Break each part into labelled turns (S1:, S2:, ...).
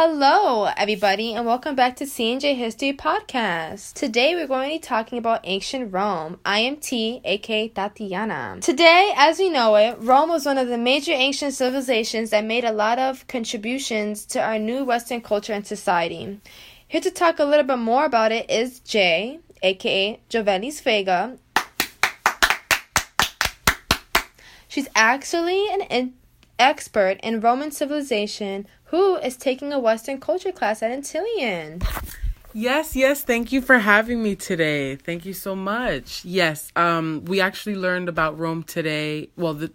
S1: Hello, everybody, and welcome back to T&J History Podcast. Today, we're going to be talking about ancient Rome. I am T, aka Tatiana. Today, as we know it, Rome was one of the major ancient civilizations that made a lot of contributions to our new Western culture and society. Here to talk a little bit more about it is Jay, aka Jovelis Vega. She's actually an expert in Roman civilization who is taking a Western culture class at Antillian.
S2: Yes. Thank you for having me today. Thank you so much. Yes, we actually learned about Rome today,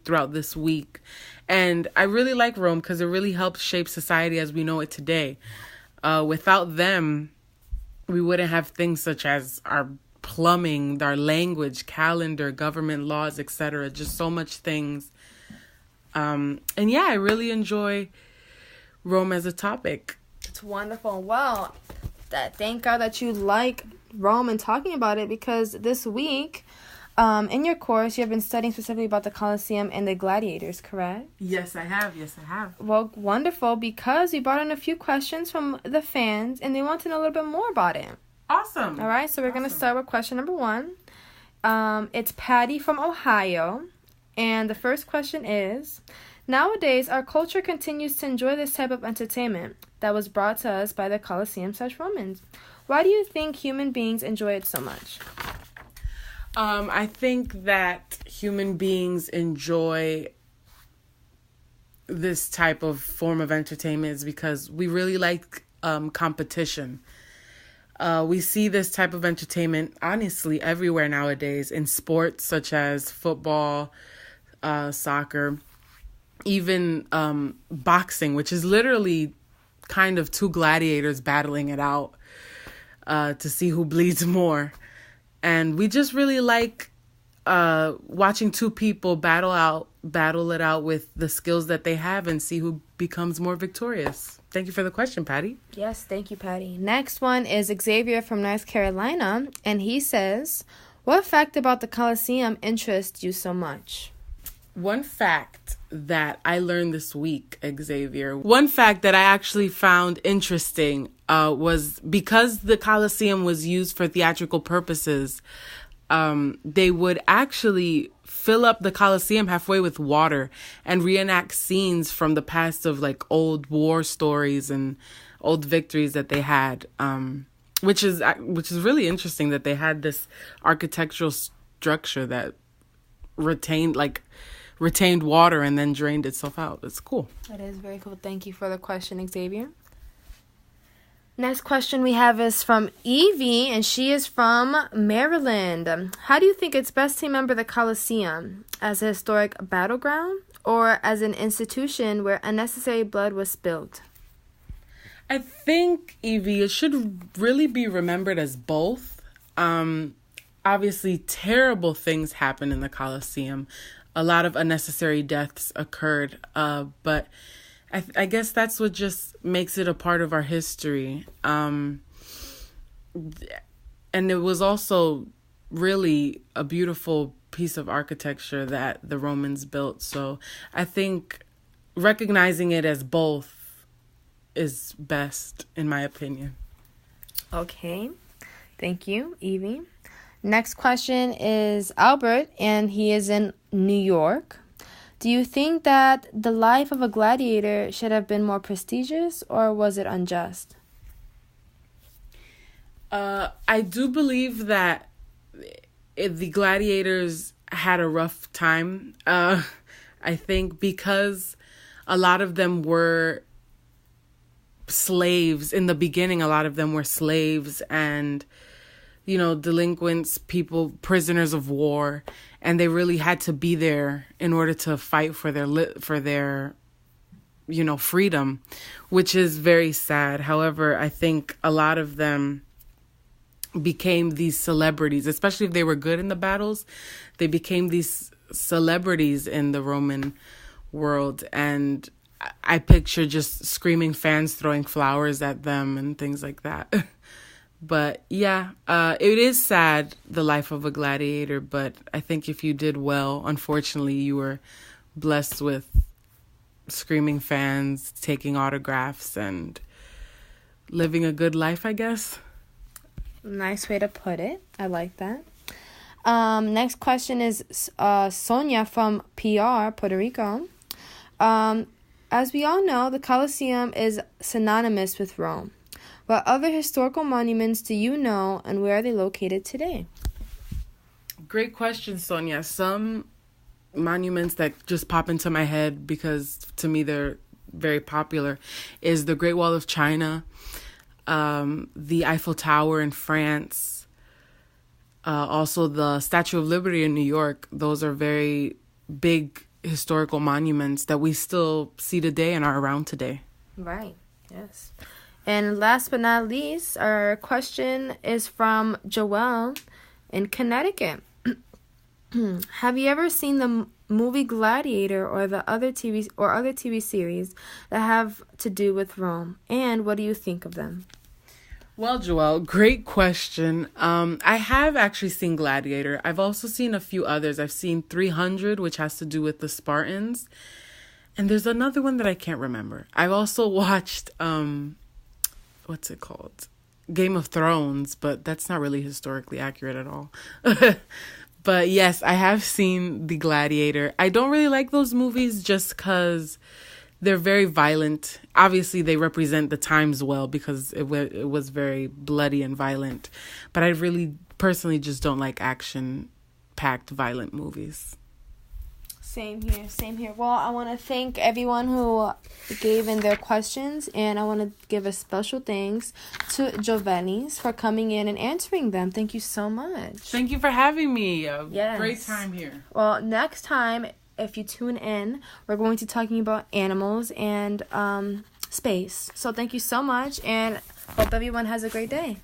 S2: throughout this week. And I really like Rome because it really helped shape society as we know it today. Without them, we wouldn't have things such as our plumbing, our language, calendar, government laws, etc. Just so much things. I really enjoy Rome as a topic.
S1: It's wonderful. Well, thank God that you like Rome and talking about it, because this week, in your course, you have been studying specifically about the Colosseum and the gladiators, correct?
S2: Yes, I have.
S1: Well, wonderful, because we brought in a few questions from the fans, and they want to know a little bit more about it.
S2: Awesome.
S1: All right, so we're going to start with question number 1. It's Patty from Ohio, and the first question is, nowadays, our culture continues to enjoy this type of entertainment that was brought to us by the Colosseum/Romans. Why do you think human beings enjoy it so much?
S2: I think that human beings enjoy this type of form of entertainment is because we really like competition. We see this type of entertainment, honestly, everywhere nowadays in sports such as football, soccer, even boxing, which is literally kind of two gladiators battling it out to see who bleeds more. And we just really like watching two people battle it out with the skills that they have and see who becomes more victorious. Thank you for the question, Patty.
S1: Yes, thank you, Patty. Next one is Xavier from North Carolina, and he says, what fact about the Colosseum interests you so much?
S2: One fact that I learned this week, Xavier, one fact that I actually found interesting was because the Colosseum was used for theatrical purposes, they would actually fill up the Colosseum halfway with water and reenact scenes from the past of like old war stories and old victories that they had, which is really interesting that they had this architectural structure that retained water and then drained itself out. It's cool.
S1: That is very cool. Thank you for the question, Xavier. Next question we have is from Evie, and she is from Maryland. How do you think it's best to remember the Colosseum? As a historic battleground or as an institution where unnecessary blood was spilled?
S2: I think, Evie, it should really be remembered as both. Obviously, terrible things happened in the Colosseum. A lot of unnecessary deaths occurred, but I guess that's what just makes it a part of our history. And it was also really a beautiful piece of architecture that the Romans built. So I think recognizing it as both is best, in my opinion.
S1: Okay. Thank you, Evie. Next question is Albert, and he is in New York. Do you think that the life of a gladiator should have been more prestigious, or was it unjust?
S2: I do believe that the gladiators had a rough time. I think because a lot of them were slaves in the beginning, and delinquents, people, prisoners of war, and they really had to be there in order to fight for their freedom, which is very sad. However, I think a lot of them became these celebrities, especially if they were good in the battles. They became these celebrities in the Roman world, and I picture just screaming fans throwing flowers at them and things like that. But yeah, it is sad, the life of a gladiator, but I think if you did well, unfortunately, you were blessed with screaming fans, taking autographs, and living a good life, I guess.
S1: Nice way to put it. I like that. Next question is Sonia from PR, Puerto Rico. As we all know, the Colosseum is synonymous with Rome. What other historical monuments do you know, and where are they located today?
S2: Great question, Sonia. Some monuments that just pop into my head because to me they're very popular is the Great Wall of China, the Eiffel Tower in France, also the Statue of Liberty in New York. Those are very big historical monuments that we still see today and are around today.
S1: Right, yes. And last but not least, our question is from Joelle in Connecticut. Have you ever seen the movie Gladiator or other TV series that have to do with Rome? And what do you think of them?
S2: Well, Joelle, great question. I have actually seen Gladiator. I've also seen a few others. I've seen 300, which has to do with the Spartans. And there's another one that I can't remember. I've also watched, what's it called? Game of Thrones, but that's not really historically accurate at all. But yes, I have seen The Gladiator. I don't really like those movies just because they're very violent. Obviously, they represent the times well because it was very bloody and violent. But I really personally just don't like action-packed violent movies.
S1: Same here. Well, I want to thank everyone who gave in their questions, and I want to give a special thanks to Jovelis for coming in and answering them. Thank you so much.
S2: Thank you for having me.
S1: Yes.
S2: Great time here.
S1: Well, next time, if you tune in, we're going to be talking about animals and space. So thank you so much, and hope everyone has a great day.